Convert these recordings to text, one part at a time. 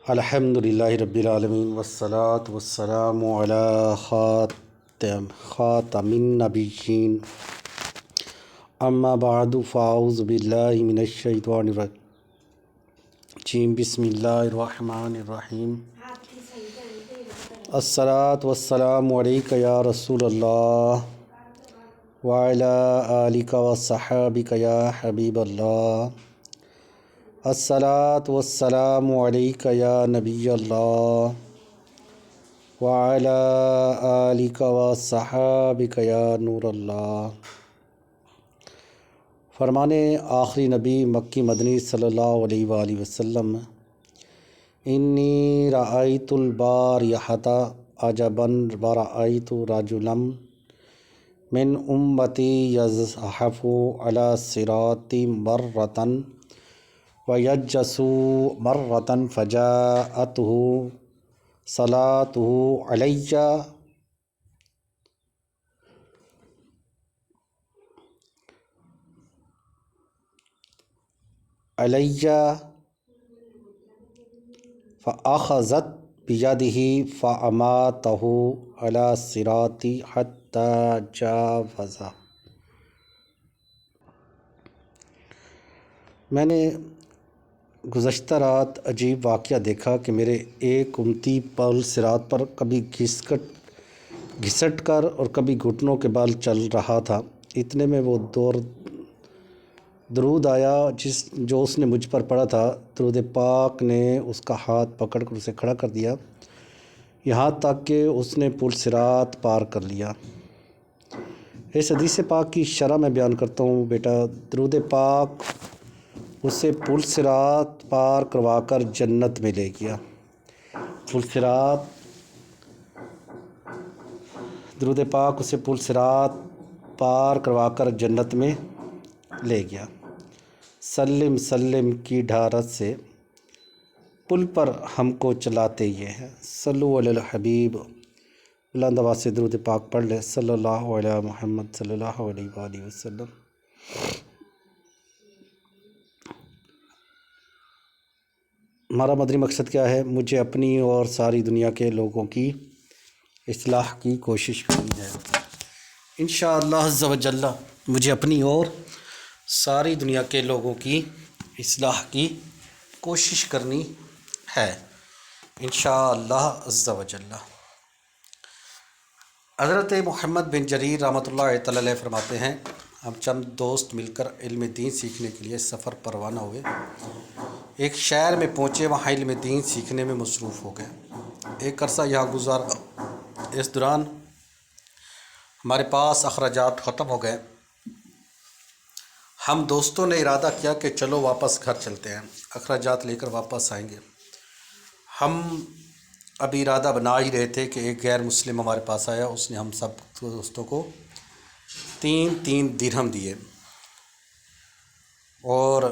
الحمدللہ رب العالمین والصلاة والسلام علی خاتم النبیین اما بعد فاعوذ باللہ من الشیطان الرجیم بسم اللہ الرحمن الرحیم الصلاة والسلام علیک یا رسول اللہ وعلی آلک وصحابک یا حبیب اللہ الصلاة والسلام علیک یا نبی اللہ وعلی آلک وصحابک یا نور اللہ۔ فرمان آخری نبی مکی مدنی صلی اللہ علیہ وآلہ وسلم، انی رأیت البارحۃ عجبا ورأیت رجلا من امتی یزحف علی الصراط مرۃ ویجسو مرۃ فجاءتہ صلاتہ علیہ فأخذت بیدہ فأماتہ علی الصراط حتی جاوزہ۔ میں نے گزشتہ رات عجیب واقعہ دیکھا کہ میرے ایک امتی پل صراط پر کبھی گھسٹ کر اور کبھی گھٹنوں کے بال چل رہا تھا۔ اتنے میں وہ درود آیا جو اس نے مجھ پر پڑھا تھا۔ درود پاک نے اس کا ہاتھ پکڑ کر اسے کھڑا کر دیا، یہاں تک کہ اس نے پل صراط پار کر لیا۔ اس حدیث پاک کی شرح میں بیان کرتا ہوں۔ بیٹا، درود پاک اسے پل صراط پار کروا کر جنت میں لے گیا۔ درود پاک اسے پل صراط پار کروا کر جنت میں لے گیا۔ سلم سلم کی ڈھارت سے پل پر ہم کو چلاتے یہ ہیں۔ صلو علی الحبیب، بلند آواز سے درود پاک پڑھ لے۔ صلی اللہ علیہ محمد صلی اللہ علیہ وآلہ وسلم۔ ہمارا مدنی مقصد کیا ہے؟ مجھے اپنی اور ساری دنیا کے لوگوں کی اصلاح کی کوشش کرنی ہے۔ انشاءاللہ عز و جل مجھے اپنی اور ساری دنیا کے لوگوں کی اصلاح کی کوشش کرنی ہے، انشاءاللہ عز و جل۔ حضرت محمد بن جریر رحمۃ اللہ تعالی علیہ فرماتے ہیں، ہم چند دوست مل کر علم دین سیکھنے کے لیے سفر پر روانہ ہوئے۔ ایک شہر میں پہنچے، وہاں علم دین سیکھنے میں مصروف ہو گئے۔ ایک عرصہ یہاں گزارا۔ اس دوران ہمارے پاس اخراجات ختم ہو گئے۔ ہم دوستوں نے ارادہ کیا کہ چلو واپس گھر چلتے ہیں، اخراجات لے کر واپس آئیں گے۔ ہم ابھی ارادہ بنا ہی رہے تھے کہ ایک غیر مسلم ہمارے پاس آیا، اس نے ہم سب دوستوں کو 3 درہم دیے اور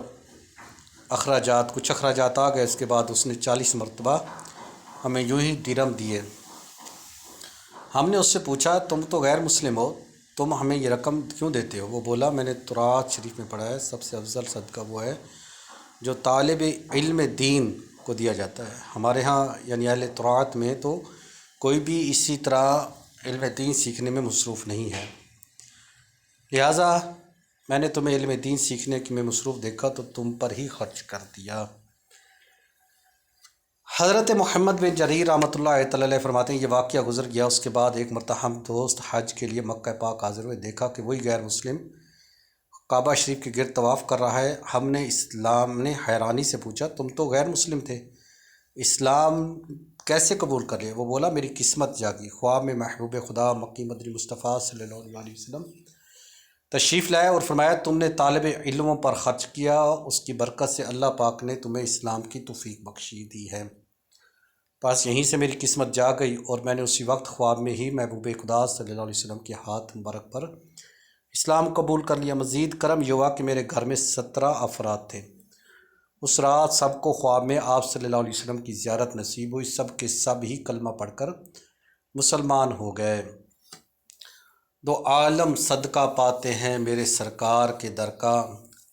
کچھ اخراجات آ گئے۔ اس کے بعد اس نے 40 مرتبہ ہمیں یوں ہی درہم دیے۔ ہم نے اس سے پوچھا، تم تو غیر مسلم ہو، تم ہمیں یہ رقم کیوں دیتے ہو؟ وہ بولا، میں نے تورات شریف میں پڑھا ہے سب سے افضل صدقہ وہ ہے جو طالب علم دین کو دیا جاتا ہے۔ ہمارے ہاں یعنی اہل تورات میں تو کوئی بھی اسی طرح علم دین سیکھنے میں مصروف نہیں ہے، لہٰذا میں نے تمہیں علم دین سیکھنے میں مصروف دیکھا تو تم پر ہی خرچ کر دیا۔ حضرت محمد بن جریر رحمۃ اللہ تعالی علیہ فرماتے ہیں، یہ واقعہ گزر گیا۔ اس کے بعد ایک مرتبہ ہم دوست حج کے لیے مکہ پاک حاضر ہوئے، دیکھا کہ وہی غیر مسلم کعبہ شریف کے گرد طواف کر رہا ہے۔ ہم نے حیرانی سے پوچھا، تم تو غیر مسلم تھے، اسلام کیسے قبول کر لیا؟ وہ بولا، میری قسمت جاگی، خواب میں محبوب خدا مکی مدنی مصطفیٰ صلی اللہ علیہ وسلم تشریف لائے اور فرمایا، تم نے طالب علموں پر خرچ کیا، اس کی برکت سے اللہ پاک نے تمہیں اسلام کی توفیق بخشی دی ہے۔ بس یہیں سے میری قسمت جاگ گئی اور میں نے اسی وقت خواب میں ہی محبوب خدا صلی اللہ علیہ وسلم کے ہاتھ مبارک پر اسلام قبول کر لیا۔ مزید کرم یہ ہوا کہ میرے گھر میں 17 افراد تھے۔ اس رات سب کو خواب میں آپ صلی اللہ علیہ وسلم کی زیارت نصیب ہوئی، سب کے سب ہی کلمہ پڑھ کر مسلمان ہو گئے۔ 2 عالم صدقہ پاتے ہیں میرے سرکار کے در کا،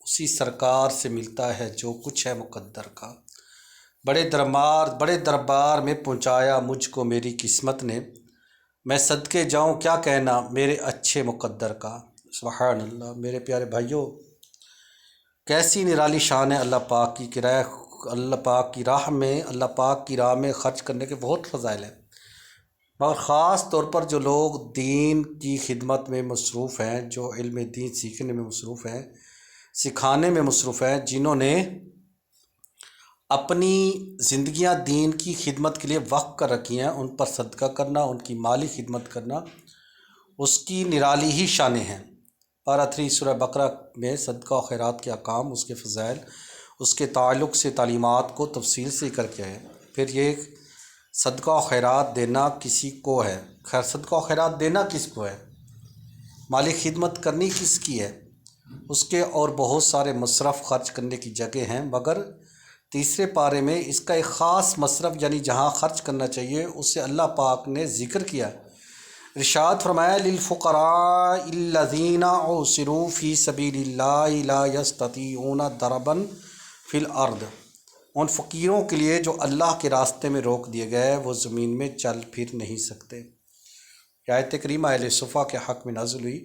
اسی سرکار سے ملتا ہے جو کچھ ہے مقدر کا۔ بڑے دربار میں پہنچایا مجھ کو میری قسمت نے، میں صدقے جاؤں کیا کہنا میرے اچھے مقدر کا۔ سبحان اللہ۔ میرے پیارے بھائیوں، کیسی نرالی شان ہے اللہ پاک کی کرائے، اللہ پاک کی راہ میں، اللہ پاک کی راہ میں خرچ کرنے کے بہت فضائل ہیں، مگر خاص طور پر جو لوگ دین کی خدمت میں مصروف ہیں، جو علم دین سیکھنے میں مصروف ہیں، سکھانے میں مصروف ہیں، جنہوں نے اپنی زندگیاں دین کی خدمت کے لیے وقف کر رکھی ہیں، ان پر صدقہ کرنا، ان کی مالی خدمت کرنا، اس کی نرالی ہی شانیں ہیں۔ پارہ 3 سورہ بقرہ میں صدقہ و خیرات کے احکام، اس کے فضائل، اس کے تعلق سے تعلیمات کو تفصیل سے ذکر کیا ہے۔ پھر یہ صدقہ و خیرات دینا کسی کو ہے، خیر صدقہ و خیرات دینا کس کو ہے، مالی خدمت کرنی کس کی ہے، اس کے اور بہت سارے مصرف خرچ کرنے کی جگہ ہیں، مگر تیسرے پارے میں اس کا ایک خاص مصرف یعنی جہاں خرچ کرنا چاہیے اسے اللہ پاک نے ذکر کیا۔ ارشاد فرمایا للفقراء الذین احصروا فی سبیل اللہ لا یستطیعون ضربا فی الارض، ان فقیروں کے لیے جو اللہ کے راستے میں روک دیے گئے، وہ زمین میں چل پھر نہیں سکتے۔ یہ آیت کریمہ اہل صفہ کے حق میں نازل ہوئی۔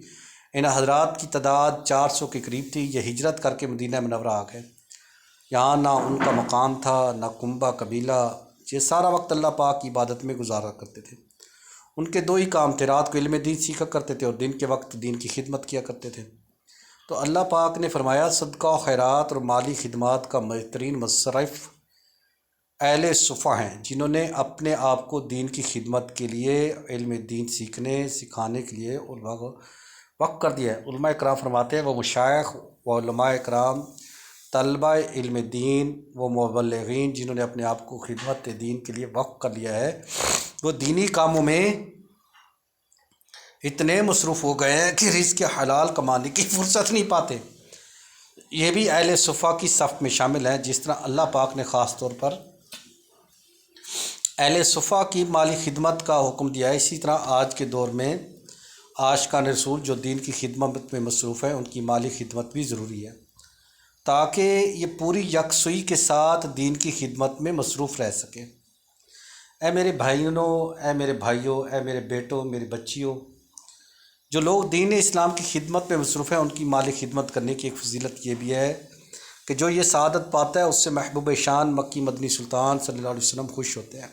ان حضرات کی تعداد 400 کے قریب تھی۔ یہ ہجرت کر کے مدینہ منورہ آ گئے۔ یہاں نہ ان کا مقام تھا، نہ کنبہ قبیلہ، یہ سارا وقت اللہ پاک کی عبادت میں گزارا کرتے تھے۔ ان کے دو ہی کام تھے، رات کو علم دین سیکھا کرتے تھے اور دن کے وقت دین کی خدمت کیا کرتے تھے۔ تو اللہ پاک نے فرمایا صدقہ و خیرات اور مالی خدمات کا بہترین مصرف اہل صفہ ہیں، جنہوں نے اپنے آپ کو دین کی خدمت کے لیے، علم دین سیکھنے سکھانے کے لیے وقف کر دیا ہے۔ علماء کرام فرماتے ہیں وہ مشائخ و علماء کرام، طلبہ علم دین، وہ مبلغین جنہوں نے اپنے آپ کو خدمت دین کے لیے وقف کر لیا ہے، وہ دینی کاموں میں اتنے مصروف ہو گئے ہیں کہ رزق حلال کمانے کی فرصت نہیں پاتے۔ یہ بھی اہل صفہ کی صف میں شامل ہیں۔ جس طرح اللہ پاک نے خاص طور پر اہل صفہ کی مالی خدمت کا حکم دیا ہے، اسی طرح آج کے دور میں عاشقان رسول جو دین کی خدمت میں مصروف ہیں، ان کی مالی خدمت بھی ضروری ہے، تاکہ یہ پوری یکسوئی کے ساتھ دین کی خدمت میں مصروف رہ سکے۔ اے میرے بھائیوں، اے میرے بھائیوں، اے میرے بیٹوں، میری بچیوں، جو لوگ دین اسلام کی خدمت میں مصروف ہیں، ان کی مالی خدمت کرنے کی ایک فضیلت یہ بھی ہے کہ جو یہ سعادت پاتا ہے اس سے محبوب شان مکی مدنی سلطان صلی اللہ علیہ وسلم خوش ہوتے ہیں۔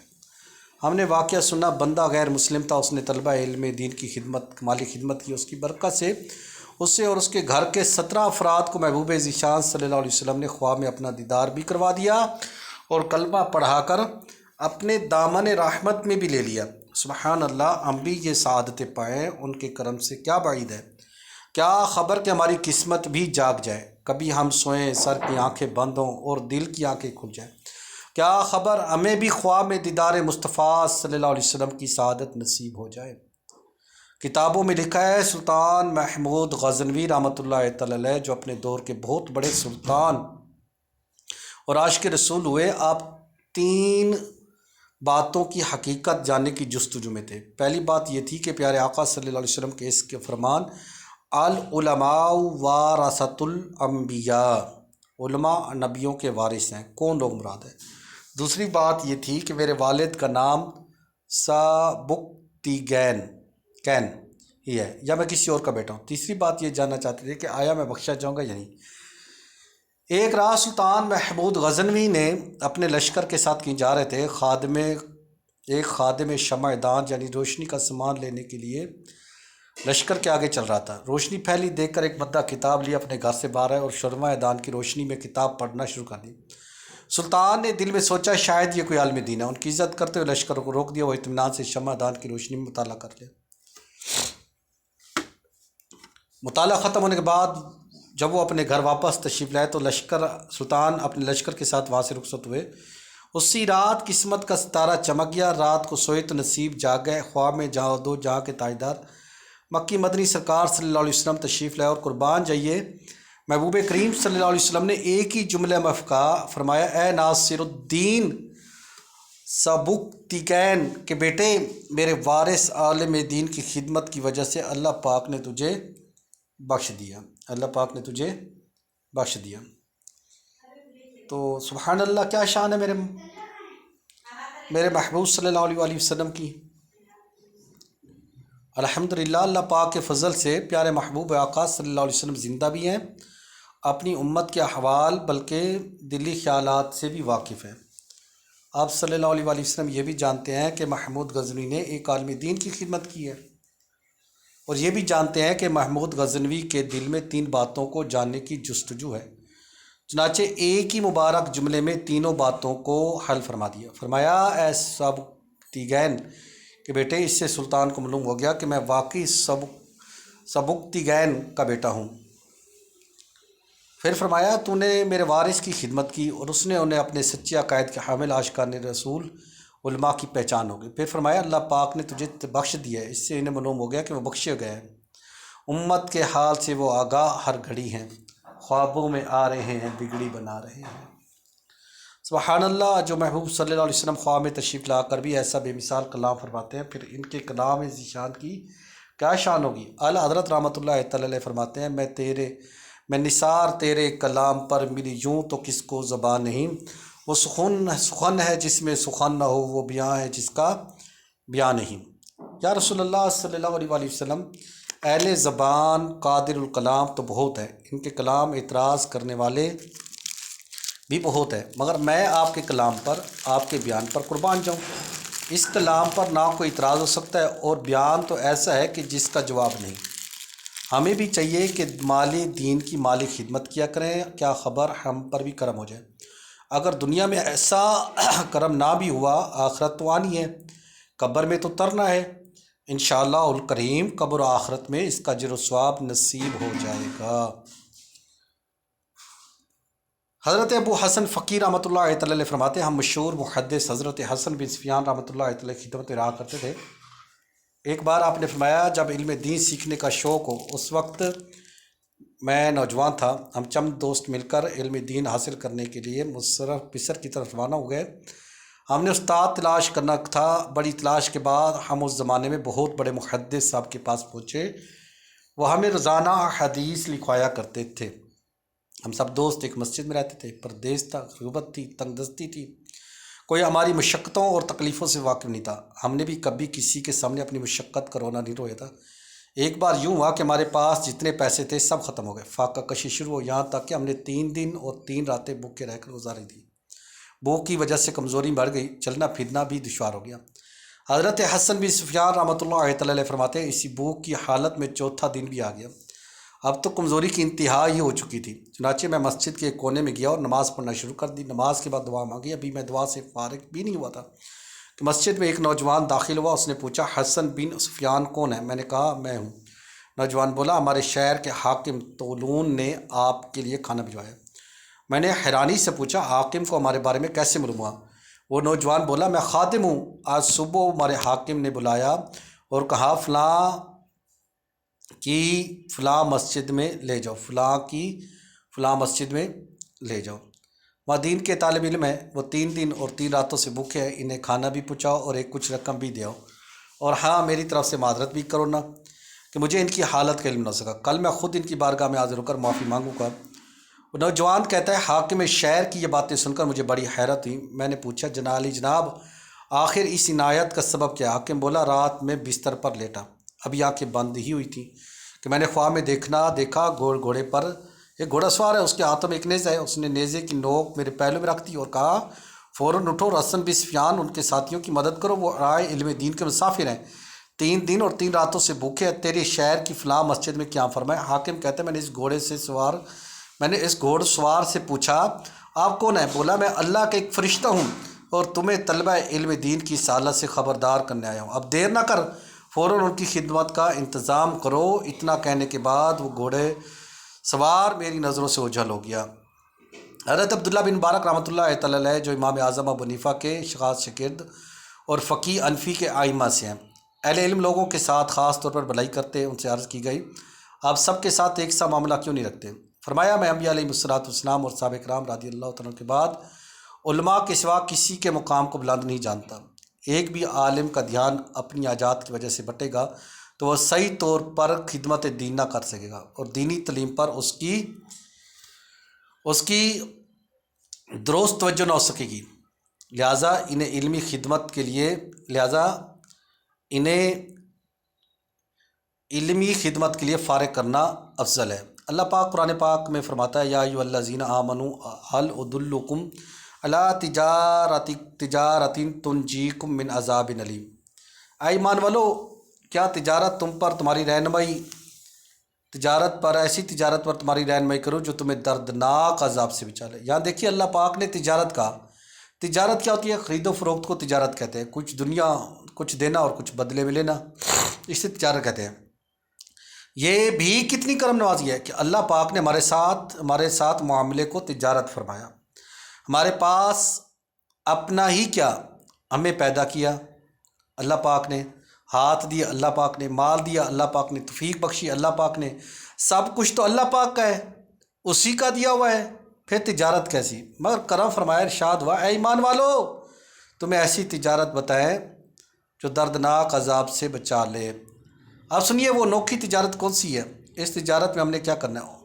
ہم نے واقعہ سنا، بندہ غیر مسلم تھا، اس نے طلبہ علم دین کی خدمت، مالی خدمت کی، اس کی برکت سے اسے اور اس کے گھر کے 17 افراد کو محبوب ذیشان صلی اللہ علیہ وسلم نے خواب میں اپنا دیدار بھی کروا دیا اور کلمہ پڑھا کر اپنے دامن رحمت میں بھی لے لیا۔ سبحان اللہ، ہم بھی یہ سعادتیں پائیں، ان کے کرم سے کیا بعید ہے۔ کیا خبر کہ ہماری قسمت بھی جاگ جائے، کبھی ہم سوئیں، سر کی آنکھیں بند ہوں اور دل کی آنکھیں کھل جائیں۔ کیا خبر ہمیں بھی خواب میں دیدار مصطفیٰ صلی اللہ علیہ وسلم کی سعادت نصیب ہو جائے۔ کتابوں میں لکھا ہے سلطان محمود غزنوی رحمۃ اللہ تعالی علیہ، جو اپنے دور کے بہت بڑے سلطان اور عاشق رسول ہوئے، آپ 3 باتوں کی حقیقت جاننے کی جستجو میں تھے۔ پہلی بات یہ تھی کہ پیارے آقا صلی اللہ علیہ وسلم کے اس کے فرمان العلماء ورثۃ الانبیاء، علماء نبیوں کے وارث ہیں، کون لوگ مراد ہے۔ دوسری بات یہ تھی کہ میرے والد کا نام سبکتیگین ہی ہے، یا میں کسی اور کا بیٹا ہوں۔ تیسری بات یہ جاننا چاہتے تھے کہ آیا میں بخشا جاؤں گا یا نہیں۔ ایک رات سلطان محمود غزنوی نے اپنے لشکر کے ساتھ کہیں جا رہے تھے، ایک خادم شمع دان یعنی روشنی کا سامان لینے کے لیے لشکر کے آگے چل رہا تھا۔ روشنی پھیلی دیکھ کر ایک بندہ کتاب لیا اپنے گھر سے باہر آئے اور شمع دان کی روشنی میں کتاب پڑھنا شروع کر دی۔ سلطان نے دل میں سوچا شاید یہ کوئی عالم دین ہے۔ ان کی عزت کرتے ہوئے لشکر کو روک دیا، وہ اطمینان سے شمع دان کی روشنی میں مطالعہ کر لے۔ مطالعہ ختم ہونے کے بعد جب وہ اپنے گھر واپس تشریف لائے تو سلطان اپنے لشکر کے ساتھ وہاں سے رخصت ہوئے۔ اسی رات قسمت کا ستارہ چمک گیا، رات کو سوئے تو نصیب جاگ گئے، خواب میں جہاں دو جہاں کے تاجدار مکی مدنی سرکار صلی اللہ علیہ وسلم تشریف لائے اور قربان جائیے محبوب کریم صلی اللہ علیہ وسلم نے ایک ہی جملہ میں فرمایا، اے ناصر الدین سبکتیگین کے بیٹے، میرے وارث عالم دین کی خدمت کی وجہ سے اللہ پاک نے تجھے بخش دیا، اللہ پاک نے تجھے بخش دیا۔ تو سبحان اللہ، کیا شان ہے میرے محبوب صلی اللہ علیہ وسلم کی۔ الحمدللہ اللہ پاک کے فضل سے پیارے محبوب آقا صلی اللہ علیہ وسلم زندہ بھی ہیں، اپنی امت کے احوال بلکہ دلی خیالات سے بھی واقف ہیں۔ آپ صلی اللہ علیہ وسلم یہ بھی جانتے ہیں کہ محمود غزنوی نے ایک عالم دین کی خدمت کی ہے، اور یہ بھی جانتے ہیں کہ محمود غزنوی کے دل میں 3 باتوں کو جاننے کی جستجو ہے۔ چنانچہ ایک ہی مبارک جملے میں تینوں باتوں کو حل فرما دیا۔ فرمایا اے سبکتیگین کہ بیٹے، اس سے سلطان کو معلوم ہو گیا کہ میں واقعی سبکتیگین کا بیٹا ہوں۔ پھر فرمایا تو نے میرے وارث کی خدمت کی اور اس نے انہیں اپنے سچے عقائد کے حامل عاشقان رسول علماء کی پہچان ہو گئی۔ پھر فرمایا اللہ پاک نے تجھے بخش دیا ہے، اس سے انہیں معلوم ہو گیا کہ وہ بخشے گئے ہیں۔ امت کے حال سے وہ آگاہ ہر گھڑی ہیں، خوابوں میں آ رہے ہیں، بگڑی بنا رہے ہیں۔ سبحان اللہ، جو محبوب صلی اللہ علیہ وسلم خواب میں تشریف لا کر بھی ایسا بے مثال کلام فرماتے ہیں، پھر ان کے کلام ذیشان کی کیا شان ہوگی۔ اعلیٰ حضرت رحمۃ اللہ تعالی علیہ فرماتے ہیں، میں نثار تیرے کلام پر ملی یوں تو کس کو زبان نہیں، وہ سخن ہے جس میں سخن نہ ہو، وہ بیاں ہے جس کا بیاں نہیں۔ یا رسول اللہ صلی اللہ علیہ وسلم، اہل زبان قادر الکلام تو بہت ہے، ان کے کلام اعتراض کرنے والے بھی بہت ہے، مگر میں آپ کے کلام پر، آپ کے بیان پر قربان جاؤں۔ اس کلام پر نہ کوئی اعتراض ہو سکتا ہے، اور بیان تو ایسا ہے کہ جس کا جواب نہیں۔ ہمیں بھی چاہیے کہ مالی دین کی مالی خدمت کیا کریں، کیا خبر ہم پر بھی کرم ہو جائے۔ اگر دنیا میں ایسا کرم نہ بھی ہوا، آخرت تو آنی ہے، قبر میں تو ترنا ہے۔ انشاءاللہ الکریم قبر و آخرت میں اس کا اجر و ثواب نصیب ہو جائے گا۔ حضرت ابو حسن فقی رحمۃ اللہ تعالی فرماتے ہیں، ہم مشہور محدث حضرت حسن بن سفیان رحمۃ اللہ تعالی کی خدمت میں رہا کرتے تھے۔ ایک بار آپ نے فرمایا، جب علم دین سیکھنے کا شوق ہو، اس وقت میں نوجوان تھا، ہم چند دوست مل کر علم دین حاصل کرنے کے لیے مصر کی طرف روانہ ہو گئے۔ ہم نے استاد تلاش کرنا تھا۔ بڑی تلاش کے بعد ہم اس زمانے میں بہت بڑے محدث صاحب کے پاس پہنچے۔ وہ ہمیں روزانہ حدیث لکھوایا کرتے تھے۔ ہم سب دوست ایک مسجد میں رہتے تھے، پردیس تھا، غربت تھی، تنگ دستی تھی، کوئی ہماری مشقتوں اور تکلیفوں سے واقف نہیں تھا۔ ہم نے بھی کبھی کسی کے سامنے اپنی مشقت کا رونا نہیں رویا تھا۔ ایک بار یوں ہوا کہ ہمارے پاس جتنے پیسے تھے سب ختم ہو گئے۔ فاقہ کشی شروع ہو، یہاں تک کہ ہم نے 3 دن اور 3 راتیں بھوکے رہ کر گزاری تھی۔ بھوک کی وجہ سے کمزوری بڑھ گئی، چلنا پھرنا بھی دشوار ہو گیا۔ حضرت حسن بن سفیان رحمۃ اللہ تعالی علیہ فرماتے ہیں، اسی بھوک کی حالت میں چوتھا دن بھی آ گیا۔ اب تو کمزوری کی انتہا ہی ہو چکی تھی۔ چنانچہ میں مسجد کے ایک کونے میں گیا اور نماز پڑھنا شروع کر دی۔ نماز کے بعد دعا مانگی۔ ابھی میں دعا سے فارغ بھی نہیں ہوا تھا کہ مسجد میں ایک نوجوان داخل ہوا۔ اس نے پوچھا، حسن بن سفیان کون ہے؟ میں نے کہا میں ہوں۔ نوجوان بولا، ہمارے شہر کے حاکم طولون نے آپ کے لیے کھانا بھجوایا۔ میں نے حیرانی سے پوچھا، حاکم کو ہمارے بارے میں کیسے معلوم ہوا؟ وہ نوجوان بولا، میں خادم ہوں، آج صبح ہمارے حاکم نے بلایا اور کہا فلاں کی فلاں مسجد میں لے جاؤ، فلاں کی فلاں مسجد میں لے جاؤ۔ وہاں دین کے طالب علم ہیں، وہ 3 دن اور 3 راتوں سے بھوکے ہیں، انہیں کھانا بھی پہنچاؤ اور ایک کچھ رقم بھی دے آؤ، اور ہاں میری طرف سے معذرت بھی کرو نا کہ مجھے ان کی حالت کا علم نہ سکا، کل میں خود ان کی بارگاہ میں حاضر ہو کر معافی مانگوں گا۔ وہ نوجوان کہتا ہے، حاکم شہر کی یہ باتیں سن کر مجھے بڑی حیرت ہوئی۔ میں نے پوچھا، جناب آخر اس عنایت کا سبب کیا؟ حاکم بولا، رات میں بستر پر لیٹا، ابھی آنکھیں بند ہی ہوئی تھیں کہ میں نے خواب میں دیکھا گھوڑے پر ایک گھوڑا سوار ہے، اس کے ہاتھوں میں ایک نیزہ ہے۔ اس نے نیزے کی نوک میرے پہلو میں رکھ دی اور کہا، فوراً اٹھو اور حسن بن سفیان ان کے ساتھیوں کی مدد کرو، وہ رائے علم دین کے مسافر ہیں، 3 دن اور 3 راتوں سے بھوکے ہیں، تیرے شہر کی فلاں مسجد میں کیا فرمایا؟ حاکم کہتا ہے، میں نے اس گھوڑ سوار سے پوچھا، آپ کون ہیں؟ بولا، میں اللہ کا ایک فرشتہ ہوں اور تمہیں طلبہ علم دین کی سالت سے خبردار کرنے آیا ہوں، اب دیر نہ کر، فوراً ان کی خدمت کا انتظام کرو۔ اتنا کہنے کے بعد وہ گھوڑے سوار میری نظروں سے اوجھل ہو گیا۔ حضرت عبداللہ بن مبارک رحمۃ اللہ تعالی علیہ، جو امام اعظم ابو حنیفہ کے خاص شاگرد اور فقیہ انفی کے ائمہ سے ہیں، اہل علم لوگوں کے ساتھ خاص طور پر بھلائی کرتے، ان سے عرض کی گئی، آپ سب کے ساتھ ایک سا معاملہ کیوں نہیں رکھتے؟ فرمایا، میں انبیاء علیہ السلام اور صحابہ کرام رضی اللہ تعالیٰ کے بعد علماء کے سوا کسی کے مقام کو بلند نہیں جانتا۔ ایک بھی عالم کا دھیان اپنی حاجات کی وجہ سے بٹے گا تو وہ صحیح طور پر خدمت دین نہ کر سکے گا، اور دینی تعلیم پر اس کی درست توجہ نہ ہو سکے گی۔ لہٰذا انہیں علمی خدمت کے لیے علمی خدمت کے لیے فارغ کرنا افضل ہے۔ اللہ پاک قرآن پاک میں فرماتا ہے یا ایھا الذین آمنوا هل ادلکم علی تجارۃ تنجیکم من عذاب علیم۔ اے ایمان والو، کیا تجارت تم پر تمہاری رہنمائی ایسی تجارت پر تمہاری رہنمائی کرو جو تمہیں دردناک عذاب سے بچا لے۔ یہاں دیکھیے اللہ پاک نے تجارت کہا۔ تجارت کیا ہوتی ہے؟ خرید و فروخت کو تجارت کہتے ہیں۔ کچھ دینا اور کچھ بدلے میں لینا، اسے تجارت کہتے ہیں۔ یہ بھی کتنی کرم نوازی ہے کہ اللہ پاک نے ہمارے ساتھ معاملے کو تجارت فرمایا۔ ہمارے پاس اپنا ہی کیا، ہمیں پیدا کیا اللہ پاک نے، ہاتھ دیا اللہ پاک نے، مال دیا اللہ پاک نے، توفیق بخشی اللہ پاک نے، سب کچھ تو اللہ پاک کا ہے، اسی کا دیا ہوا ہے، پھر تجارت کیسی؟ مگر کرم فرمایا، ارشاد ہوا اے ایمان والو تمہیں ایسی تجارت بتائیں جو دردناک عذاب سے بچا لے۔ اب سنیے وہ انوکھی تجارت کون سی ہے؟ اس تجارت میں ہم نے کیا کرنا ہے؟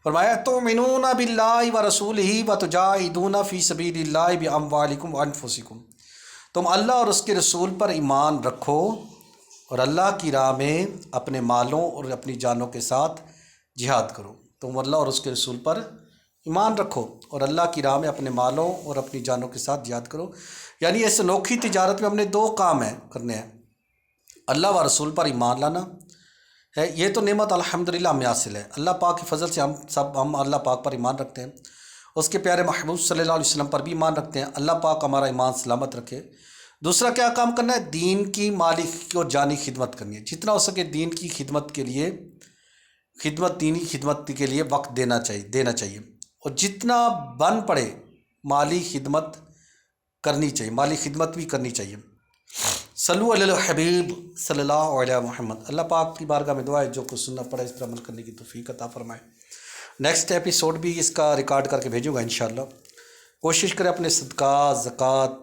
فرمایا تؤمنون باللہ ورسولہ وتجاہدون فی سبیل اللہ باموالکم وانفسکم۔ تم اللہ اور اس کے رسول پر ایمان رکھو اور اللہ کی راہ میں اپنے مالوں اور اپنی جانوں کے ساتھ جہاد کرو۔ تم اللہ اور اس کے رسول پر ایمان رکھو اور اللہ کی راہ میں اپنے مالوں اور اپنی جانوں کے ساتھ جہاد کرو۔ یعنی اس انوکھی تجارت میں ہم نے دو کام کرنے ہیں۔ اللہ و رسول پر ایمان لانا ہے، یہ تو نعمت الحمدللہ ہمیں حاصل ہے، اللہ پاک کے فضل سے ہم اللہ پاک پر ایمان رکھتے ہیں، اس کے پیارے محبوب صلی اللہ علیہ وسلم پر بھی ایمان رکھتے ہیں، اللہ پاک ہمارا ایمان سلامت رکھے۔ دوسرا کیا کام کرنا ہے؟ دین کی مالی اور جانی خدمت کرنی ہے، جتنا ہو سکے دین کی خدمت کے لیے دینی خدمت کے لیے وقت دینا چاہیے اور جتنا بن پڑے مالی خدمت کرنی چاہیے، مالی خدمت بھی کرنی چاہیے۔ صلو علی الحبیب صلی اللہ علیہ محمد۔ اللہ پاک کی بارگاہ میں دعا ہے جو کچھ سننا پڑا اس پر عمل کرنے کی توفیق عطا فرمائے۔ نیکسٹ ایپیسوڈ بھی اس کا ریکارڈ کر کے بھیجوں گا انشاءاللہ۔ کوشش کریں اپنے صدقات زکوٰۃ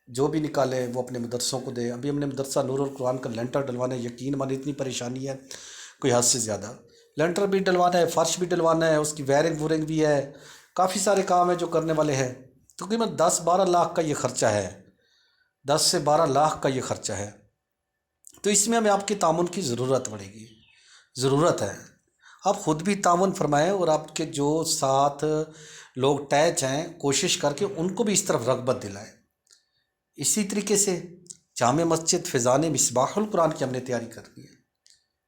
جو بھی نکالے وہ اپنے مدرسوں کو دے۔ ابھی ہم نے مدرسہ نور القرآن کا لینٹر ڈلوانا ہے، یقین مانی اتنی پریشانی ہے کوئی حد سے زیادہ۔ لینٹر بھی ڈلوانا ہے، فرش بھی ڈلوانا ہے، اس کی ویرنگ بھی ہے، کافی سارے کام ہیں جو کرنے والے ہیں۔ تقریباً 10-12 لاکھ کا یہ خرچہ ہے، 10 سے 12 لاکھ کا یہ خرچہ ہے، تو اس میں ہمیں آپ کے تعاون کی ضرورت ہے۔ آپ خود بھی تعاون فرمائیں اور آپ کے جو ساتھ لوگ اٹیچ ہیں کوشش کر کے ان کو بھی اس طرف رغبت دلائیں۔ اسی طریقے سے جامع مسجد فیضان مصباح القرآن کی ہم نے تیاری کرنی ہے،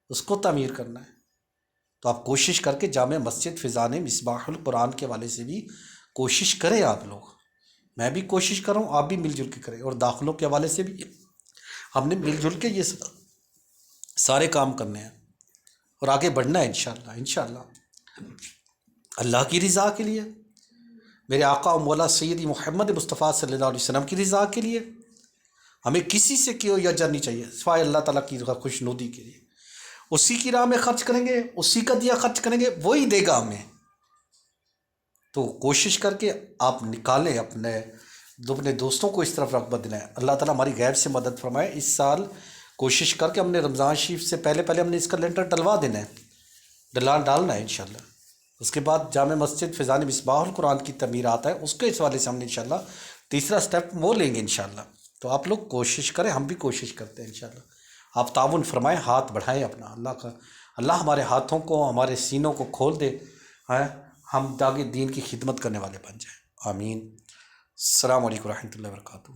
اس کو تعمیر کرنا ہے، تو آپ کوشش کر کے جامع مسجد فیضان مصباح القرآن کے حوالے سے بھی کوشش کریں۔ آپ لوگ، میں بھی کوشش کر رہا ہوں، آپ بھی مل جل کے کریں، اور داخلوں کے حوالے سے بھی ہم نے مل جل کے یہ سارے کام کرنے ہیں اور آگے بڑھنا ہے انشاءاللہ اللہ کی رضا کے لیے، میرے آقا و مولا سیدی محمد مصطفیٰ صلی اللہ علیہ وسلم کی رضا کے لیے۔ ہمیں کسی سے کوئی اجر نہیں چاہیے سوائے اللہ تعالیٰ کی خوشنودی کے لیے۔ اسی کی راہ میں خرچ کریں گے، اسی کا دیا خرچ کریں گے، وہی دے گا ہمیں۔ تو کوشش کر کے آپ نکالیں، اپنے دوستوں کو اس طرف رغبت دلائیں۔ اللہ تعالیٰ ہماری غیب سے مدد فرمائے۔ اس سال کوشش کر کے ہم نے رمضان شریف سے پہلے ہم نے اس کا لینٹر ڈلوا دینا ہے، ڈالنا ہے انشاءاللہ۔ اس کے بعد جامع مسجد فیضان مصباح القرآن کی تعمیرات ہے، اس کے حوالے سے ہم نے انشاءاللہ تیسرا سٹیپ وہ لیں گے انشاءاللہ۔ تو آپ لوگ کوشش کریں، ہم بھی کوشش کرتے ہیں انشاءاللہ۔ آپ تعاون فرمائیں، ہاتھ بڑھائیں اپنا، اللہ ہمارے ہاتھوں کو، ہمارے سینوں کو کھول دے، ہم تاکہ دین کی خدمت کرنے والے بن جائیں۔ آمین۔ السلام علیکم ورحمۃ اللہ وبرکاتہ۔